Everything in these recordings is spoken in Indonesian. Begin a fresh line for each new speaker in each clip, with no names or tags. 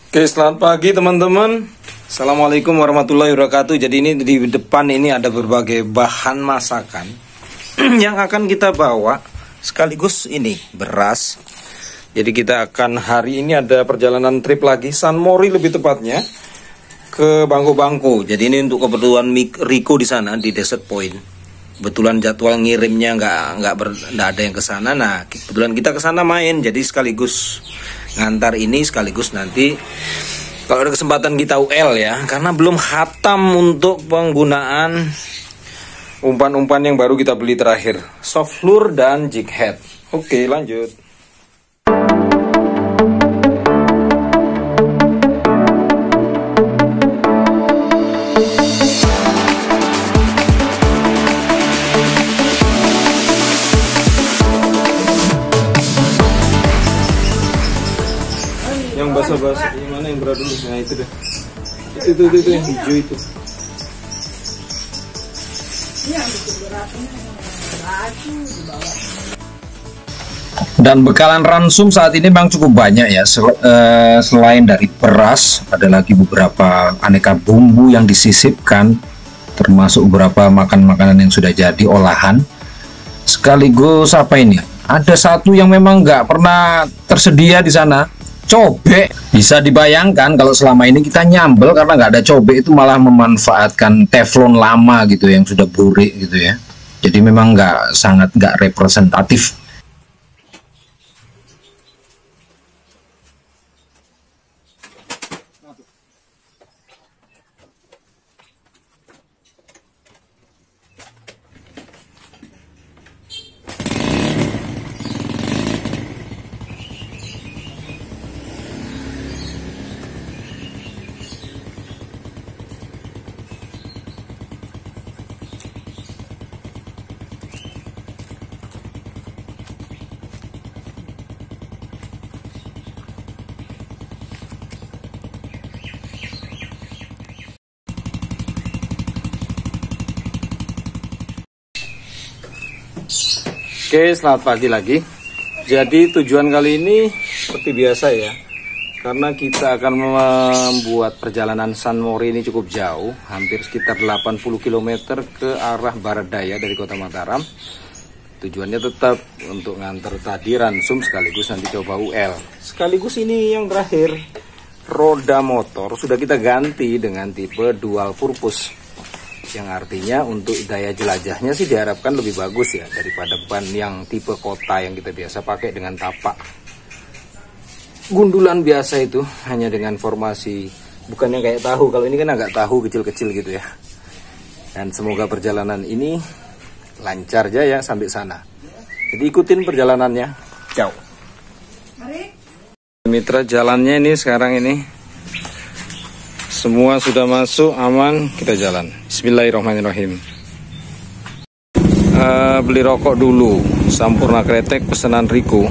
Oke, selamat pagi teman-teman. Assalamualaikum warahmatullahi wabarakatuh. Jadi ini di depan ini ada berbagai bahan masakan yang akan kita bawa. Sekaligus ini beras. Jadi kita akan hari ini ada perjalanan trip lagi, San Mori lebih tepatnya, ke Bangko-Bangko. Jadi ini untuk keperluan Riko di sana di Desert Point. Kebetulan jadwal ngirimnya nggak ada yang ke sana. Nah, kebetulan kita ke sana main. Jadi sekaligus ngantar ini, sekaligus nanti kalau ada kesempatan kita UL ya, karena belum khatam untuk penggunaan umpan-umpan yang baru kita beli terakhir, soft lure dan jig head. Oke, lanjut. Yang basah-basah yang mana yang berat dulu? Nah itu deh. Itu yang hijau itu. Dan bekalan ransum saat ini memang cukup banyak ya. Selain dari beras, ada lagi beberapa aneka bumbu yang disisipkan, termasuk beberapa makanan yang sudah jadi olahan. Sekaligus apa ini? Ada satu yang memang nggak pernah tersedia di sana. Cobek. Bisa dibayangkan kalau selama ini kita nyambel karena nggak ada cobek, itu malah memanfaatkan teflon lama gitu yang sudah burik gitu ya. Jadi memang sangat nggak representatif. Oke, selamat pagi lagi. Jadi tujuan kali ini seperti biasa ya, karena kita akan membuat perjalanan San Mori ini cukup jauh, hampir sekitar 80 km ke arah barat daya dari kota Mataram. Tujuannya tetap untuk nganter tadi ransum, sekaligus nanti coba UL. Sekaligus ini yang terakhir, roda motor sudah kita ganti dengan tipe dual purpose, yang artinya untuk daya jelajahnya sih diharapkan lebih bagus ya daripada ban yang tipe kota yang kita biasa pakai dengan tapak gundulan biasa itu, hanya dengan formasi bukan yang kayak tahu. Kalau ini kan agak tahu kecil-kecil gitu ya. Dan semoga perjalanan ini lancar jaya sampai sana. Jadi ikutin perjalanannya. Ciao. Mitra jalannya ini sekarang ini semua sudah masuk, aman, kita jalan. Bismillahirrahmanirrahim. Beli rokok dulu, Sampurna Kretek pesanan Riko.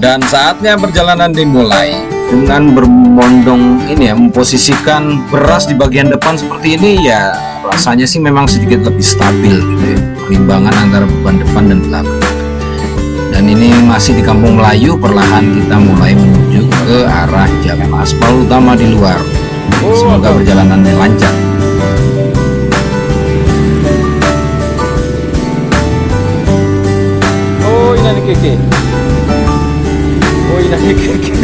Dan saatnya perjalanan dimulai dengan berbondong ini ya, memposisikan beras di bagian depan seperti ini ya, rasanya sih memang sedikit lebih stabil gitu ya, perimbangan antara beban depan dan belakang. Dan ini masih di Kampung Melayu, perlahan kita mulai menuju ke arah jalan aspal utama di luar. Semoga perjalanannya lancar. Oh, ini keke. Oh, ini keke.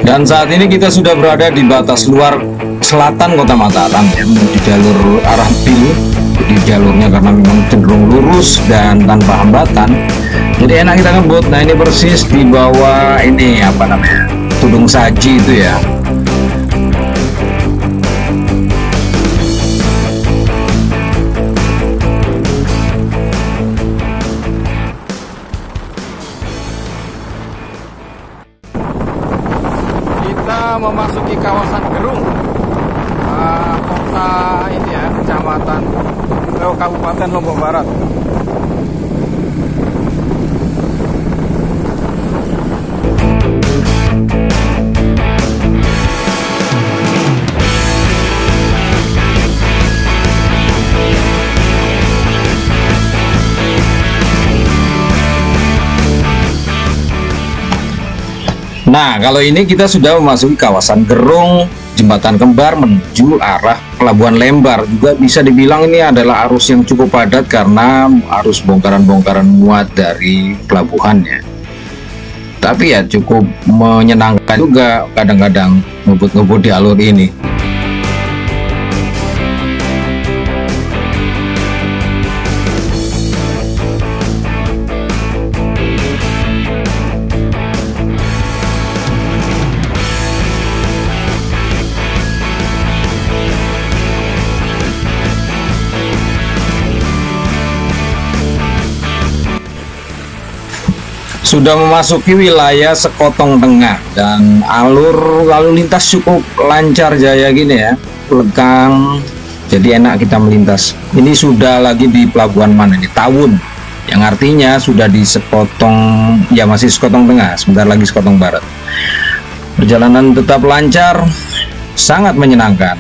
Dan saat ini kita sudah berada di batas luar selatan kota Mataram ya, di jalur arah Bil. Jadi jalurnya karena memang cenderung lurus dan tanpa hambatan, jadi enak kita ngebut. Nah ini persis di bawah ini apa namanya, Tudung Saji itu ya. sudah memasuki kawasan Gerung, kota ini ya, kecamatan Kabupaten Lombok Barat.
Nah, kalau ini kita sudah memasuki kawasan Gerung, Jembatan Kembar menuju arah Pelabuhan Lembar. Juga bisa dibilang ini adalah arus yang cukup padat karena arus bongkaran-bongkaran muat dari pelabuhannya. Tapi ya cukup menyenangkan juga kadang-kadang ngebut-ngebut di alur ini. Sudah memasuki wilayah Sekotong Tengah dan alur lalu lintas cukup lancar jaya gini ya, lekang, jadi enak kita melintas. Ini sudah lagi di pelabuhan mana ini? Tawun, yang artinya sudah di Sekotong, ya masih Sekotong Tengah, sebentar lagi Sekotong Barat. Perjalanan tetap lancar, sangat menyenangkan.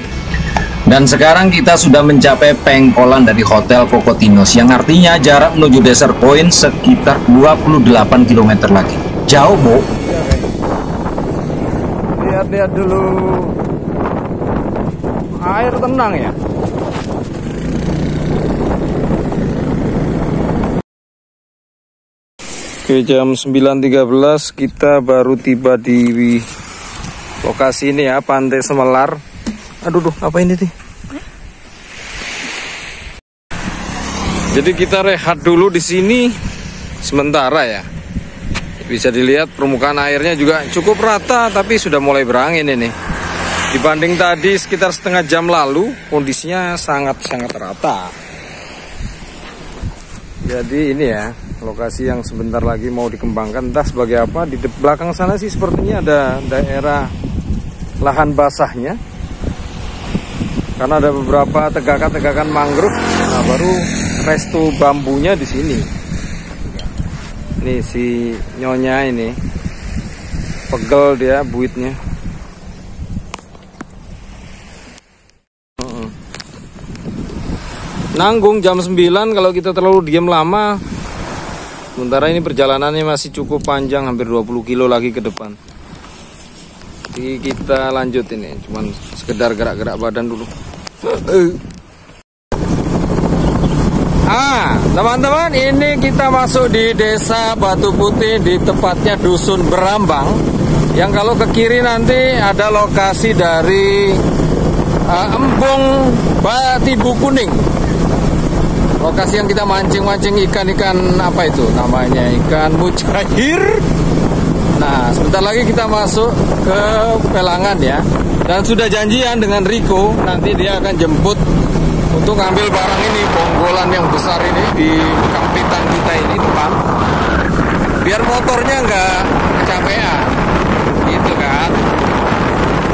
Dan sekarang kita sudah mencapai pengkolan dari Hotel Kokotinos, yang artinya jarak menuju Desert Point sekitar 28 km lagi. Jauh, Bu.
Lihat-lihat dulu. Air tenang ya. Oke, jam 9.13 kita baru tiba di lokasi ini ya, Pantai Semelar. Aduh, apa ini nih? Jadi kita rehat dulu di sini sementara ya. Bisa dilihat permukaan airnya juga cukup rata, tapi sudah mulai berangin ini. Dibanding tadi sekitar setengah jam lalu, kondisinya sangat-sangat rata. Jadi ini ya, lokasi yang sebentar lagi mau dikembangkan. Entah sebagai apa. Di belakang sana sih sepertinya ada daerah lahan basahnya. Karena ada beberapa tegakan-tegakan mangrove. Nah, baru resto bambunya di sini. Nih si nyonya ini pegel dia buitnya. Nanggung jam 9 kalau kita terlalu diam lama. Sementara ini perjalanannya masih cukup panjang, hampir 20 kilo lagi ke depan. Jadi kita lanjut ini, cuman sekedar gerak-gerak badan dulu. Teman-teman, ini kita masuk di Desa Batu Putih, di tepatnya Dusun Berambang. Yang kalau ke kiri nanti ada lokasi dari Embung Batibu Kuning. Lokasi yang kita mancing-mancing ikan-ikan apa itu namanya, ikan mujair. Nah, sebentar lagi kita masuk ke Pelangan ya. Dan sudah janjian dengan Riko, nanti dia akan jemput untuk ngambil barang ini, bonggolan yang besar ini di kampitan kita ini depan. Biar motornya nggak kecapean, gitu kan.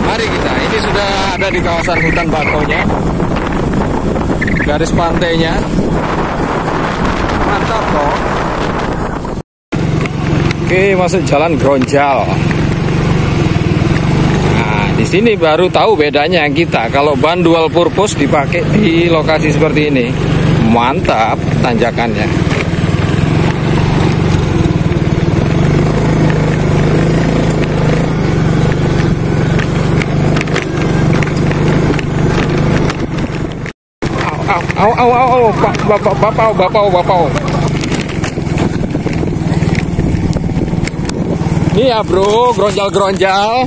Mari kita, ini sudah ada di kawasan hutan bakaunya. Garis pantainya. Mantap kok. Oke, masuk jalan Gronjal. Nah, di sini baru tahu bedanya kita kalau ban dual purpose dipakai di lokasi seperti ini. Mantap tanjakannya. Bapak. Ini ya bro, gronjal-gronjal.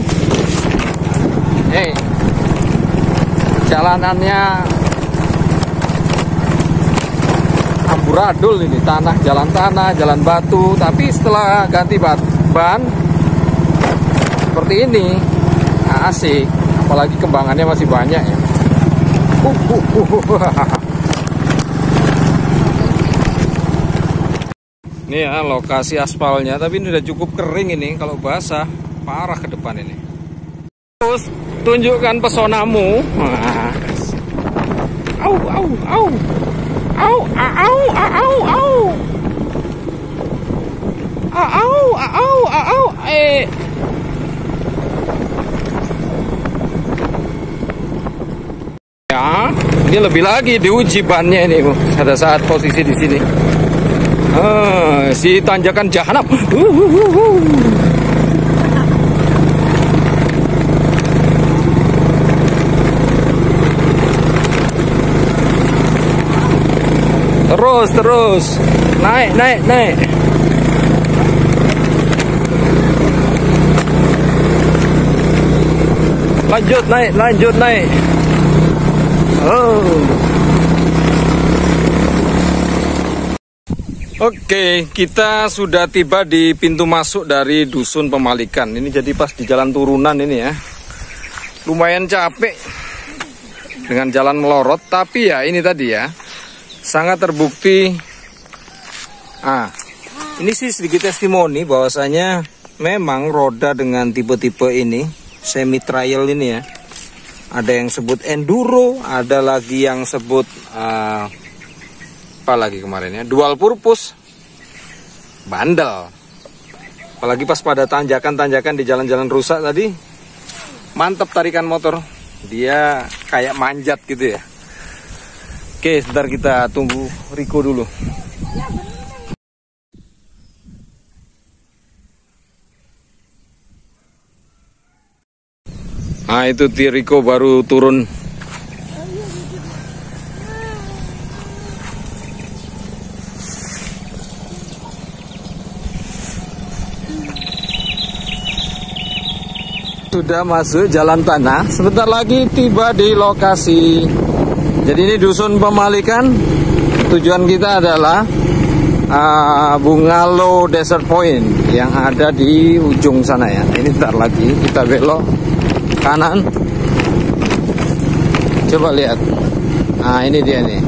Jalanannya amburadul ini, jalan tanah, jalan batu. Tapi setelah ganti ban seperti ini, asik. Apalagi kembangannya masih banyak ya. Ini ya lokasi aspalnya, tapi ini udah cukup kering ini. Kalau basah parah ke depan ini. Terus tunjukkan pesonamu. Nah. Au, au, au. Au, au, au, au. Au, au, au, Ya, ini lebih lagi diuji bannya ini pada saat posisi di sini. Si tanjakan jahanam. Terus naik. Lanjut naik. Oke, kita sudah tiba di pintu masuk dari Dusun Pemalikan. Ini jadi pas di jalan turunan ini ya. Lumayan capek dengan jalan melorot, tapi ya ini tadi ya, sangat terbukti. Ini sih sedikit testimoni bahwasanya memang roda dengan tipe-tipe ini, semi trial ini ya. Ada yang sebut enduro, ada lagi yang sebut apa lagi kemarin ya, dual purpose, bandel. Apalagi pas pada tanjakan-tanjakan di jalan-jalan rusak tadi, mantep tarikan motor, dia kayak manjat gitu ya. Oke, sebentar kita tunggu Riko dulu. Nah itu Riko baru turun. Sudah masuk jalan tanah, sebentar lagi tiba di lokasi. Jadi ini Dusun Pemalikan. Tujuan kita adalah Bungalow Desert Point yang ada di ujung sana ya. Ini sebentar lagi kita belok kanan. Coba lihat. Nah ini dia nih,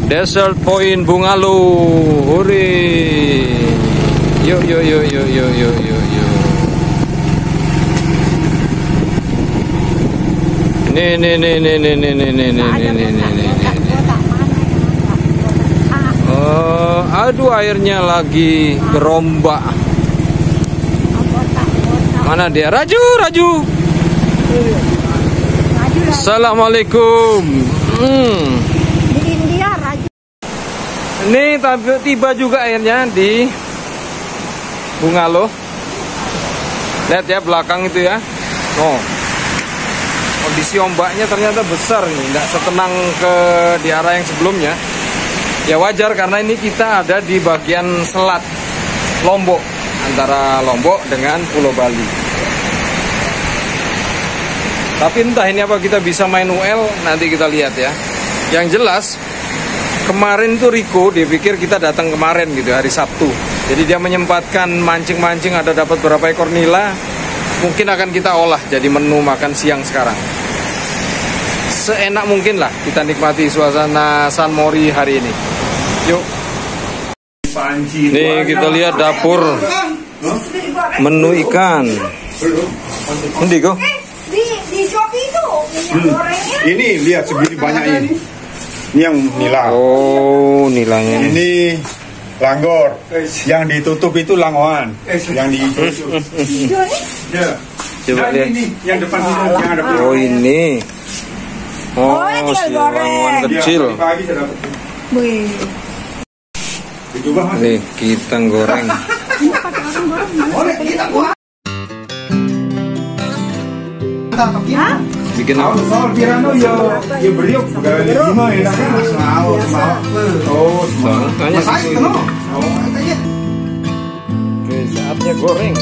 Desert Point Bungalow. Hore. Yuk. Nih. Oh, aduh airnya lagi berombak. Mana dia? Raju. Assalamualaikum. Ini tiba juga airnya di Bungalow. Lihat ya belakang itu ya. Oh. Kondisi ombaknya ternyata besar nih, tidak setenang di arah yang sebelumnya. Ya wajar karena ini kita ada di bagian selat Lombok, antara Lombok dengan Pulau Bali. Tapi entah ini apa kita bisa main UL, nanti kita lihat ya. Yang jelas kemarin tuh Riko dia pikir kita datang kemarin gitu, hari Sabtu. Jadi dia menyempatkan mancing-mancing, ada dapat beberapa ekor nila. Mungkin akan kita olah jadi menu makan siang sekarang. Seenak mungkin lah kita nikmati suasana San Mori hari ini. Yuk. Nih kita lihat dapur menu ikan. Ini kok.
Di Shopee itu gorengnya.
Ini lihat segini banyak ini. Ini yang nila.
Oh, nilanya.
Ini langgor. Yang ditutup itu langoan. Yang ditutup. Ya.
Coba lihat.
Ini yang depan itu yang ada.
Oh, ini. Oh,
tinggal
si
goreng.
langoan kecil.
Pagi saya dapat.
Wih.
Dicoba Mas.
Nih, kita goreng. Bikin apa?
Soal kirano ya beriuk lima ya kan. Oh,
Tanya sih. Oke, saatnya goreng.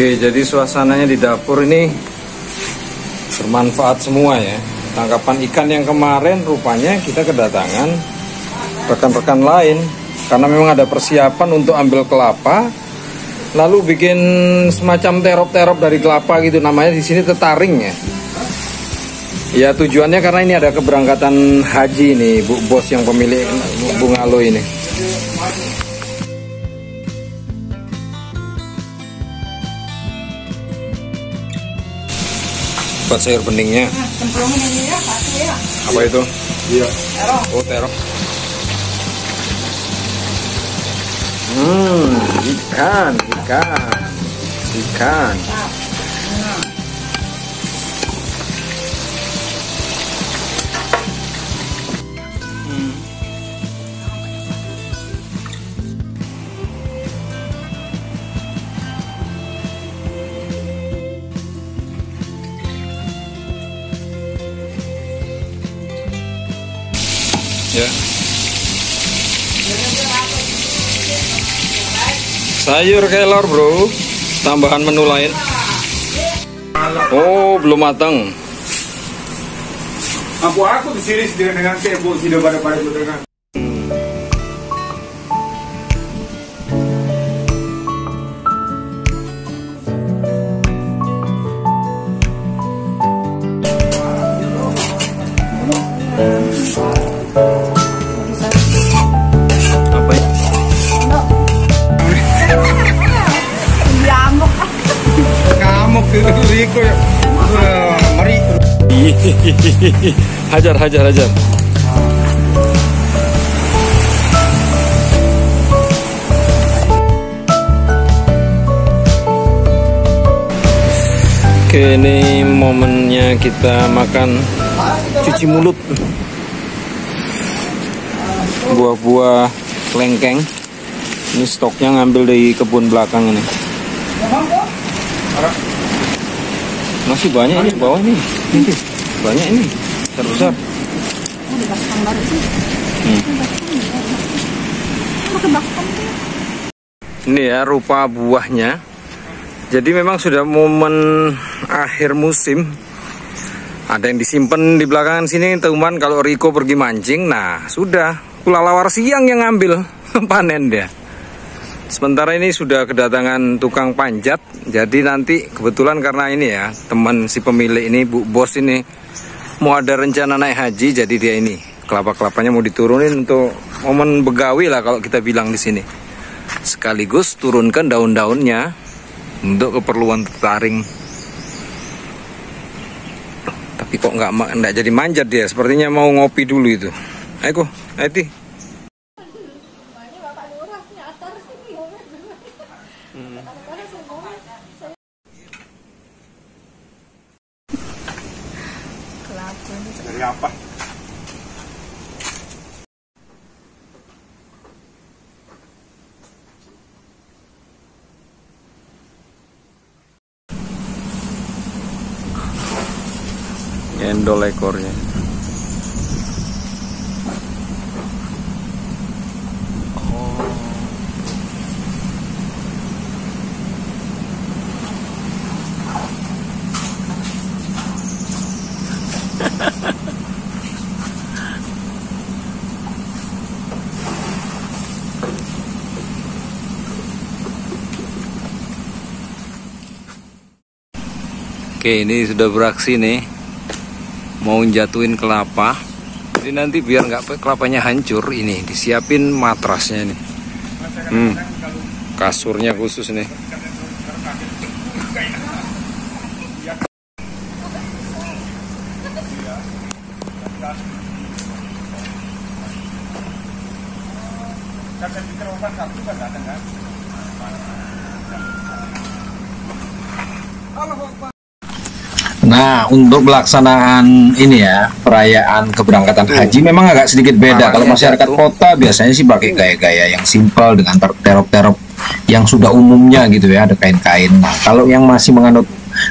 Oke, jadi suasananya di dapur ini bermanfaat semua ya. Tangkapan ikan yang kemarin rupanya kita kedatangan rekan-rekan lain, karena memang ada persiapan untuk ambil kelapa, lalu bikin semacam terop-terop dari kelapa gitu, namanya di sini tetaring ya. Ya tujuannya karena ini ada keberangkatan haji nih, Bu Bos yang pemilik Bungalow ini. Buat sayur beningnya. Apa itu? Iya. Oh, terong. Ikan. Ya. Sayur kelor bro, tambahan menu lain. Oh belum matang.
Aku di sini dengan tebo tidak pada dengan.
Apa ya? Ngamuk itu Riko ya. Mari. Hajar. Oke, ini momennya kita makan cuci mulut. Buah-buah lengkeng. Ini stoknya ngambil dari kebun belakang ini. Masih banyak ini bawah nih. Ini banyak ini. Besar-besar. Ini ya rupa buahnya. Jadi memang sudah momen akhir musim. Ada yang disimpan di belakang sini teman kalau Riko pergi mancing. Nah sudah kulalawar siang yang ngambil panen dia. Sementara ini sudah kedatangan tukang panjat. Jadi nanti kebetulan karena ini ya teman si pemilik ini Bu Bos ini mau ada rencana naik haji. Jadi dia ini kelapa-kelapanya mau diturunin untuk momen begawi lah kalau kita bilang di sini. Sekaligus turunkan daun-daunnya untuk keperluan tetaring. Tapi kok nggak jadi manjat dia, sepertinya mau ngopi dulu itu. Ayo, Aiti.
Dari apa?
Endol ekornya. Oke, ini sudah beraksi nih, mau jatuhin kelapa. Jadi nanti biar nggak kelapanya hancur, ini disiapin matrasnya nih. Kasurnya khusus nih.
Nah, untuk pelaksanaan ini ya, perayaan keberangkatan haji memang agak sedikit beda. Kalau masyarakat kota biasanya sih pakai gaya-gaya yang simpel dengan terop-terop yang sudah umumnya gitu ya, ada kain-kain. Nah, kalau yang masih menganut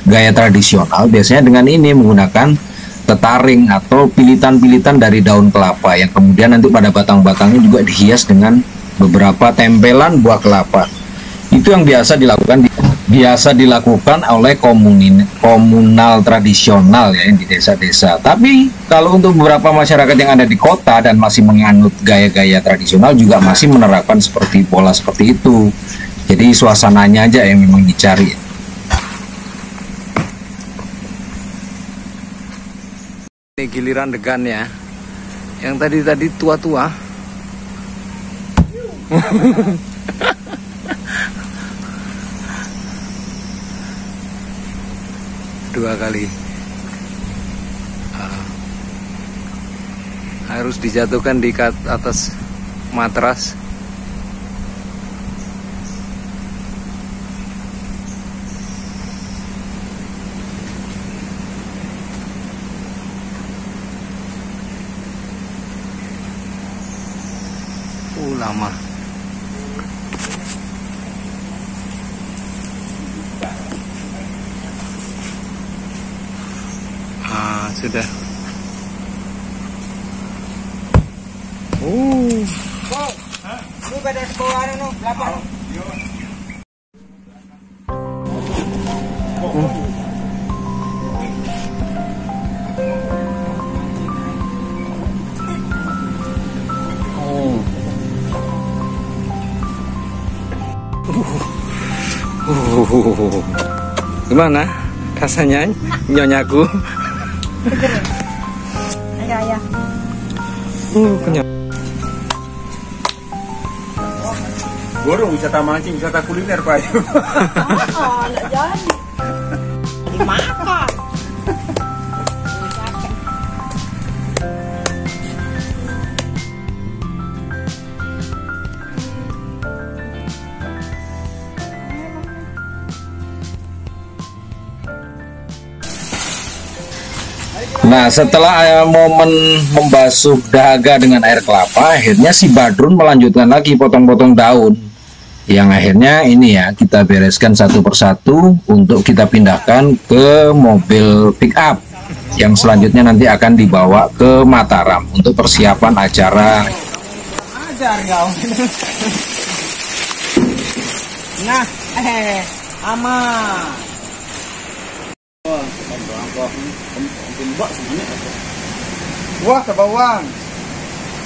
gaya tradisional biasanya dengan ini menggunakan tetaring atau pilitan-pilitan dari daun kelapa yang kemudian nanti pada batang-batangnya juga dihias dengan beberapa tempelan buah kelapa. Itu yang biasa dilakukan di biasa dilakukan oleh komunal tradisional ya di desa-desa. Tapi kalau untuk beberapa masyarakat yang ada di kota dan masih menganut gaya-gaya tradisional juga masih menerapkan seperti pola seperti itu. Jadi suasananya aja yang memang dicari.
Ini giliran degan ya. Yang tadi tua-tua. Dua kali harus dijatuhkan di atas matras. Lama. Sudah.
Lu pada sekolah no, berapa?
Gimana rasanya nyonyaku?
Ya.
Kenyang.
Borong wisata mancing, wisata kuliner Pak.
Nggak jadi. Dimakan.
Nah, setelah momen membasuh dahaga dengan air kelapa, akhirnya si Badrun melanjutkan lagi potong-potong daun. Yang akhirnya ini ya, kita bereskan satu persatu untuk kita pindahkan ke mobil pick up. Yang selanjutnya nanti akan dibawa ke Mataram untuk persiapan acara.
Ajar kau. Nah, aman.
Wah, ke bawang.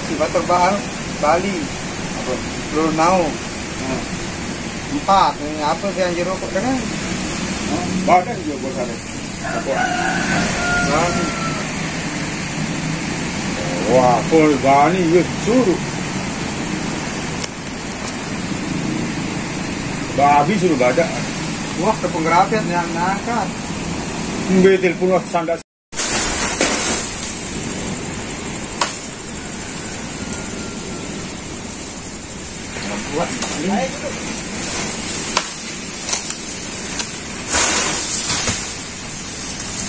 Si batur bahal Bali. Apa? Lunau. 4. Ini apa sih yang jeruk dengan? Badan juga buat ada. Wah, pol bani yus suruh. Babi suruh badak. Wah, ke penggerapian yang nakal. Betul pun waktu sandak. Buat ini.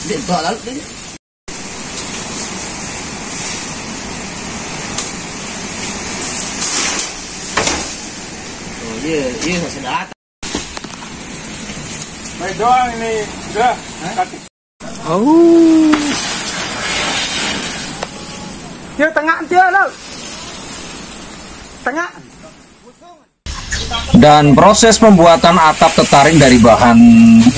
Dia bawa lalu dia. Oh dia sudah datang. Baik doang ini sudah.
Dia tengah dia lo. Tengah.
Dan proses pembuatan atap tetaring dari bahan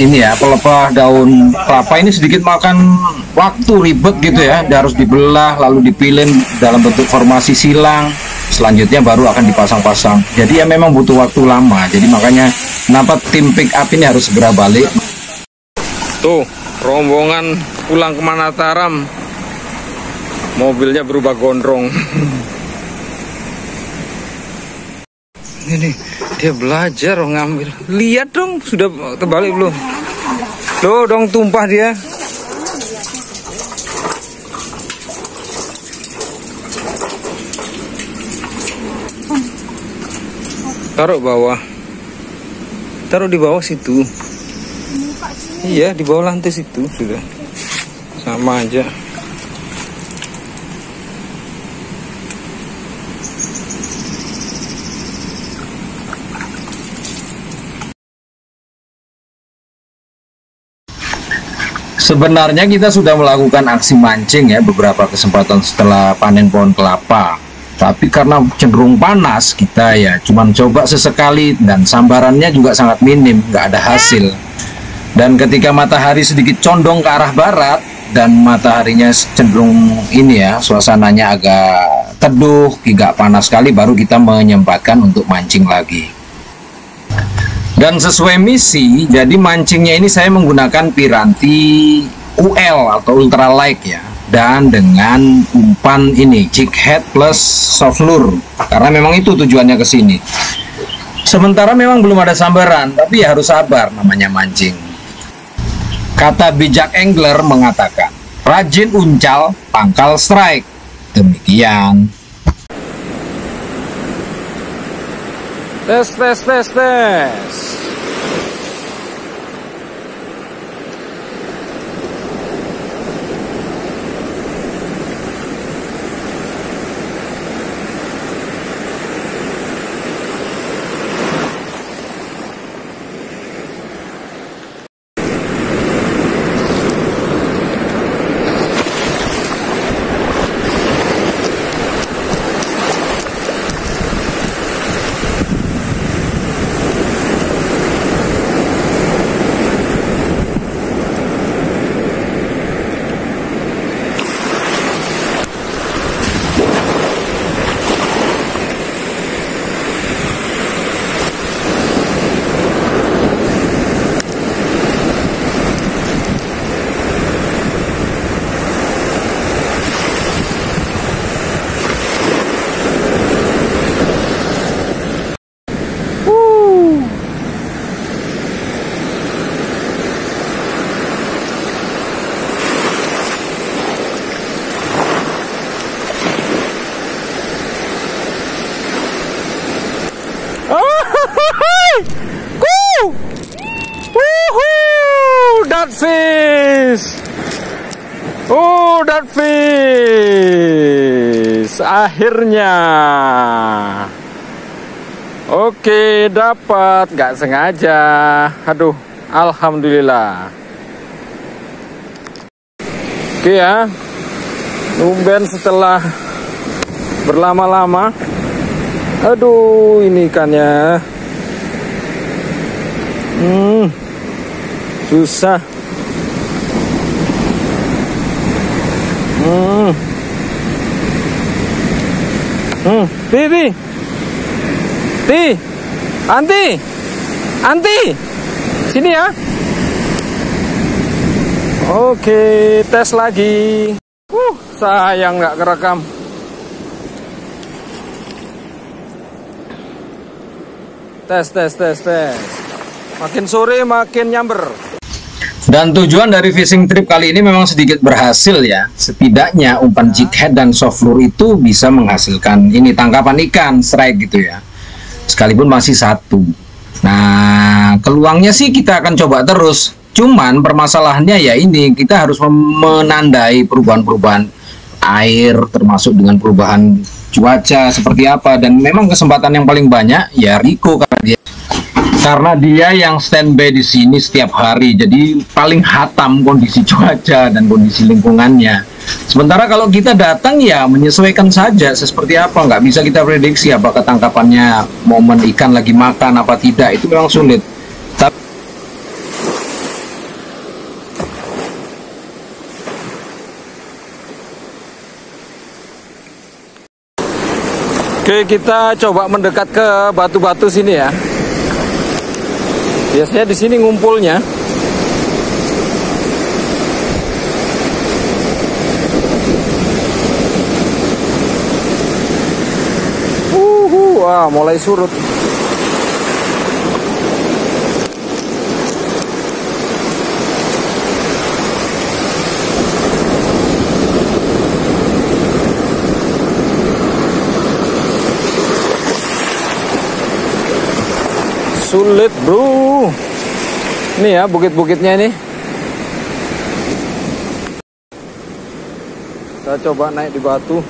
ini ya, pelepah daun kelapa ini sedikit makan waktu, ribet gitu ya. Dia harus dibelah lalu dipilin dalam bentuk formasi silang, selanjutnya baru akan dipasang-pasang. Jadi ya memang butuh waktu lama. Jadi makanya kenapa tim pick up ini harus segera balik.
Tuh, rombongan pulang ke Mataram. Mobilnya berubah gondrong. Ini dia belajar ngambil. Lihat dong, sudah terbalik belum? Loh, dong tumpah dia. Taruh bawah. Taruh di bawah situ. Iya, di bawah lantai situ sudah. Sama aja.
Sebenarnya kita sudah melakukan aksi mancing ya beberapa kesempatan setelah panen pohon kelapa. Tapi karena cenderung panas, kita ya cuman coba sesekali dan sambarannya juga sangat minim, nggak ada hasil. Dan ketika matahari sedikit condong ke arah barat dan mataharinya cenderung ini ya, suasananya agak teduh, tidak panas sekali, baru kita menyempatkan untuk mancing lagi. Dan sesuai misi, jadi mancingnya ini saya menggunakan piranti UL atau ultralight ya, dan dengan umpan ini jig head plus soft lure, karena memang itu tujuannya ke sini. Sementara memang belum ada sambaran, tapi ya harus sabar, namanya mancing. Kata bijak angler mengatakan, rajin uncal, pangkal strike. Demikian.
Tes. That fish. Oh, that fish. Akhirnya. Oke, dapat, nggak sengaja. Aduh, alhamdulillah. Oke ya. Tumben setelah berlama-lama. Aduh, ini ikannya. Susah. Anti, sini ya. Oke, tes lagi. Sayang nggak kerekam. Tes. Makin sore makin nyamber.
Dan tujuan dari fishing trip kali ini memang sedikit berhasil ya. Setidaknya umpan jig head dan soft lure itu bisa menghasilkan ini tangkapan ikan strike gitu ya. Sekalipun masih satu. Nah, peluangnya sih kita akan coba terus. Cuman permasalahannya ya ini, kita harus menandai perubahan-perubahan air, termasuk dengan perubahan cuaca seperti apa. Dan memang kesempatan yang paling banyak ya Rico, karena dia yang standby di sini setiap hari, jadi paling hatam kondisi cuaca dan kondisi lingkungannya. Sementara kalau kita datang ya menyesuaikan saja seperti apa, nggak bisa kita prediksi apakah tangkapannya momen ikan lagi makan apa tidak, itu memang sulit.
Oke, kita coba mendekat ke batu-batu sini ya. Biasanya di sini ngumpulnya. Wah, mulai surut. Sulit bro. Ini ya bukit-bukitnya ini. Kita coba naik di batu.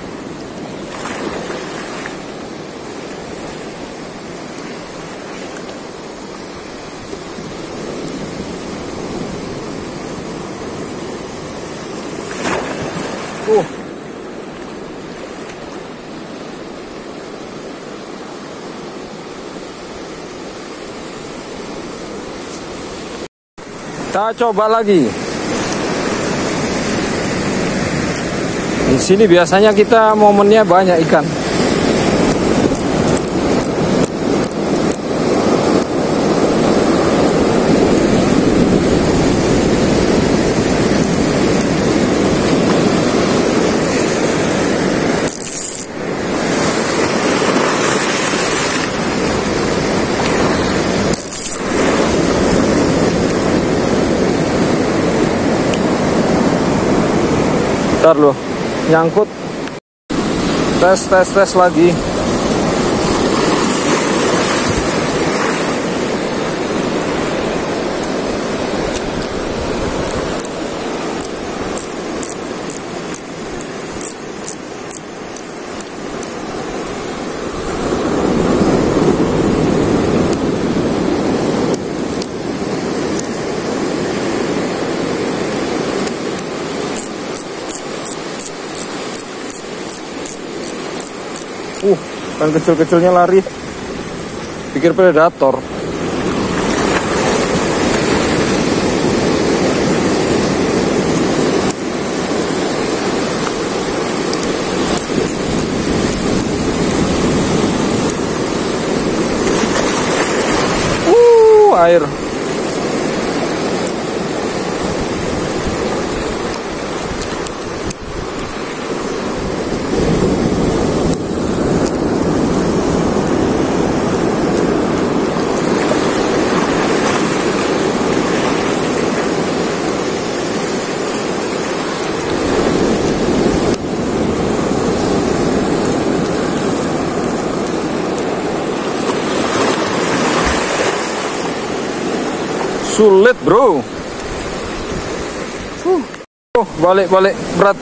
Kita coba lagi. Di sini biasanya kita momennya banyak ikan. Bentar loh, nyangkut. Tes lagi. Kan kecil-kecilnya lari, pikir predator. Air. Sulit bro. Balik berat.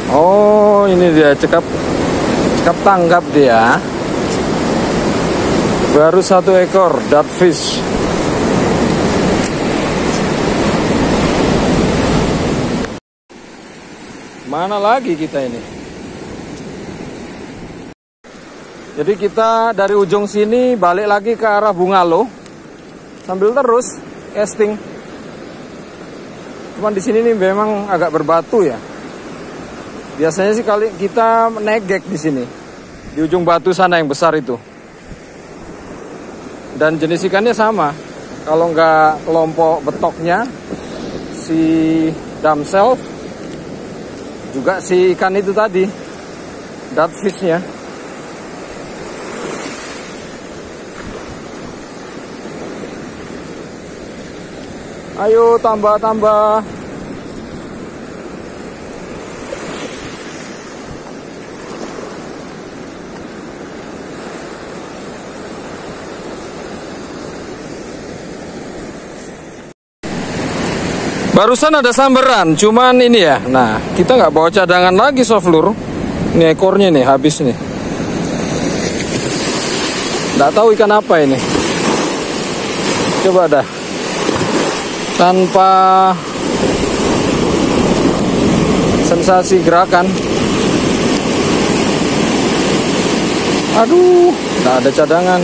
Oh ini dia cekap tanggap dia. Baru 1 ekor dartfish. Mana lagi kita ini? Jadi kita dari ujung sini balik lagi ke arah Bungalow. Sambil terus casting. Cuman di sini nih memang agak berbatu ya. Biasanya sih kali kita negek di sini, di ujung batu sana yang besar itu. Dan jenis ikannya sama. Kalau nggak kelompok betoknya, si damsel, juga si ikan itu tadi, dartfishnya. Ayo tambah. Barusan ada samberan, cuman ini ya. Nah, kita nggak bawa cadangan lagi soft lure. Ini ekornya nih habis nih. Nggak tahu ikan apa ini. Coba dah. Tanpa sensasi gerakan. Aduh, nggak ada cadangan.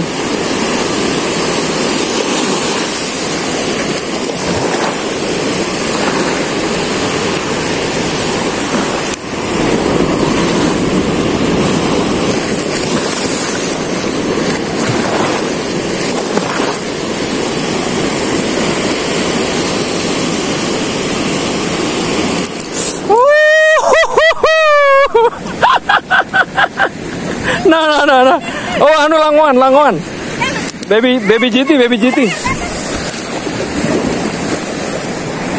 Nah. Oh, anu langwan. Baby GT.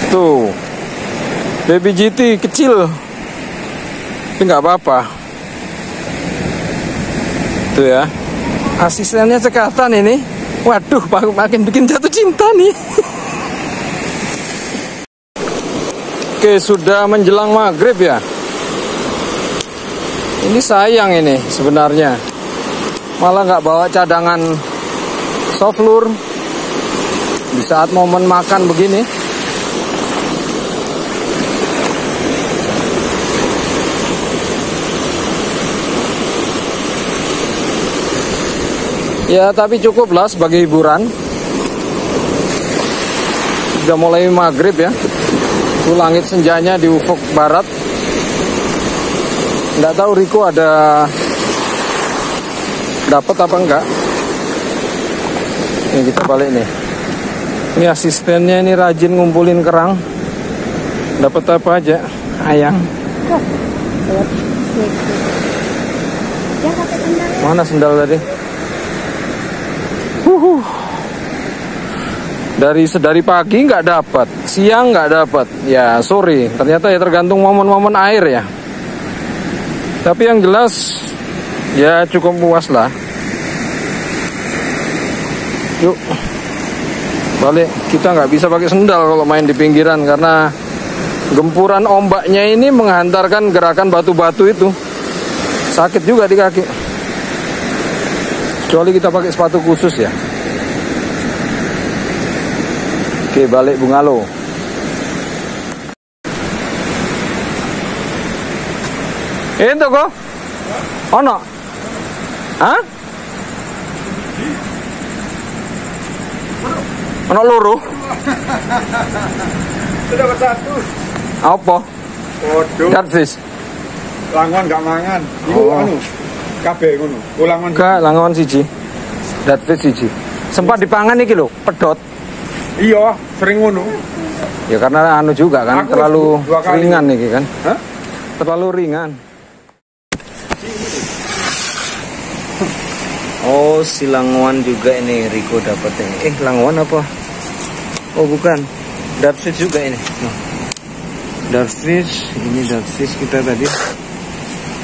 Tuh. Baby GT kecil. Tapi nggak apa-apa. Tuh ya. Asistennya cekatan ini. Waduh, makin bikin jatuh cinta nih. Oke, sudah menjelang maghrib ya. Ini sayang ini sebenarnya. Malah nggak bawa cadangan soft lure di saat momen makan begini. Ya tapi cukup lah sebagai hiburan.
sudah mulai maghrib ya. Itu langit senjanya di ufuk barat. Nggak tahu Riko ada dapat apa enggak. Ini kita balik nih. Ini asistennya ini rajin ngumpulin kerang. Dapat apa aja? Ayang. Mana sendal tadi? Dari pagi nggak dapat, siang nggak dapat, ya sore. Ternyata ya tergantung momen-momen air ya. Tapi yang jelas ya cukup puas lah. Yuk balik. Kita nggak bisa pakai sendal kalau main di pinggiran karena gempuran ombaknya ini menghantarkan gerakan batu-batu itu. Sakit juga di kaki. Kecuali kita pakai sepatu khusus ya. Oke, balik Bungalo. Itu kok? Ono? Hah? Ono loro?
Sudah satu.
Apa?
Waduh.
Catfish.
Langon gak mangan. Iku anu. Kabeh ngono. Ulangan.
Enggak, langon siji. Catfish siji. Sempat dipangan iki lho, pedot.
Iya, sering ngono.
Ya karena anu juga kan,
Aku
terlalu
2 kali.
ringan nih kan.
Hah?
Terlalu ringan.
Oh, si Langoan juga ini Riko dapat ini. Langoan apa? Oh, bukan. Dartfish juga ini. Dartfish, ini dartfish kita tadi.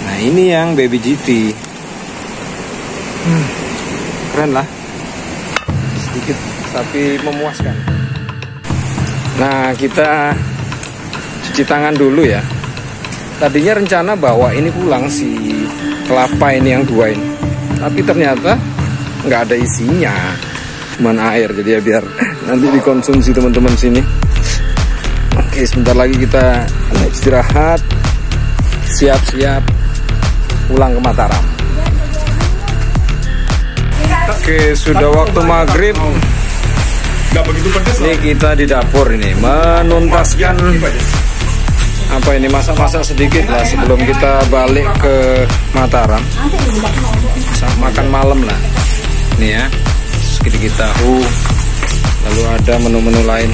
Nah, ini yang baby GT. Keren lah. Sedikit tapi memuaskan.
Nah, kita cuci tangan dulu ya. Tadinya rencana bawa ini pulang si kelapa ini yang 2 ini. Tapi ternyata nggak ada isinya. Cuman air, jadi ya biar nanti dikonsumsi teman-teman sini. Oke, sebentar lagi kita istirahat. Siap-siap pulang ke Mataram. Oke, sudah waktu maghrib.
Gak begitu pedas
Ini kita di dapur ini menuntaskan apa ini, masak-masak sedikit lah sebelum kita balik ke Mataram. Makan malam lah. Ini ya, sedikit tahu. Lalu ada menu-menu lain.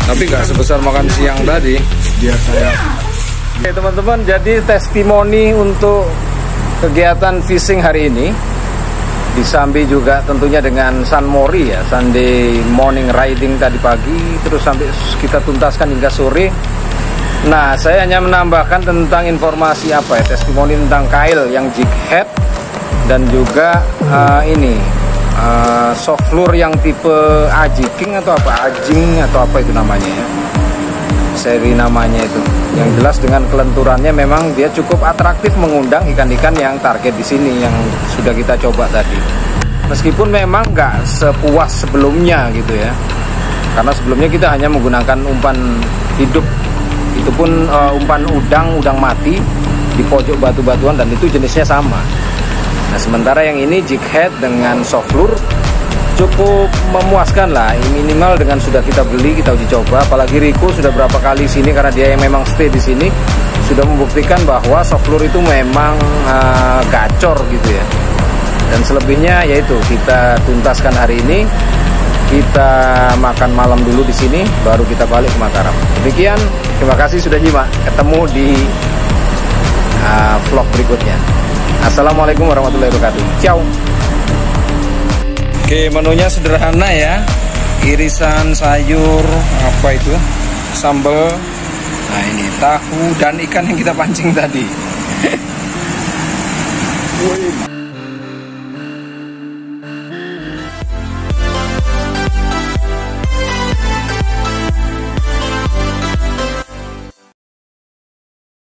Tapi nggak sebesar makan siang tadi.
biasa ya.
Oke teman-teman, jadi testimoni untuk kegiatan fishing hari ini disambi juga tentunya dengan San Mori ya, Sunday morning riding tadi pagi, terus sampai kita tuntaskan hingga sore. Nah, saya hanya menambahkan tentang informasi apa ya, testimoni tentang kail yang jig head dan juga ini soft lure yang tipe ajiking atau apa, ajing atau apa itu namanya ya, seri namanya itu. Yang jelas dengan kelenturannya memang dia cukup atraktif mengundang ikan-ikan yang target di sini yang sudah kita coba tadi. Meskipun memang nggak sepuas sebelumnya gitu ya, karena sebelumnya kita hanya menggunakan umpan hidup, itu pun umpan udang mati di pojok batu-batuan dan itu jenisnya sama. Nah sementara yang ini jig head dengan soft lure cukup memuaskan lah, minimal dengan sudah kita beli, kita uji coba. Apalagi Riko sudah berapa kali sini karena dia yang memang stay di sini, sudah membuktikan bahwa soft lure itu memang gacor gitu ya. Dan selebihnya yaitu kita tuntaskan hari ini, kita makan malam dulu di sini, baru kita balik ke Mataram. Demikian, terima kasih sudah nyimak. Ketemu di vlog berikutnya. Assalamualaikum warahmatullahi wabarakatuh. Ciao. Oke, menunya sederhana ya. Irisan sayur, apa itu? Sambal. Nah, ini tahu dan ikan yang kita pancing tadi.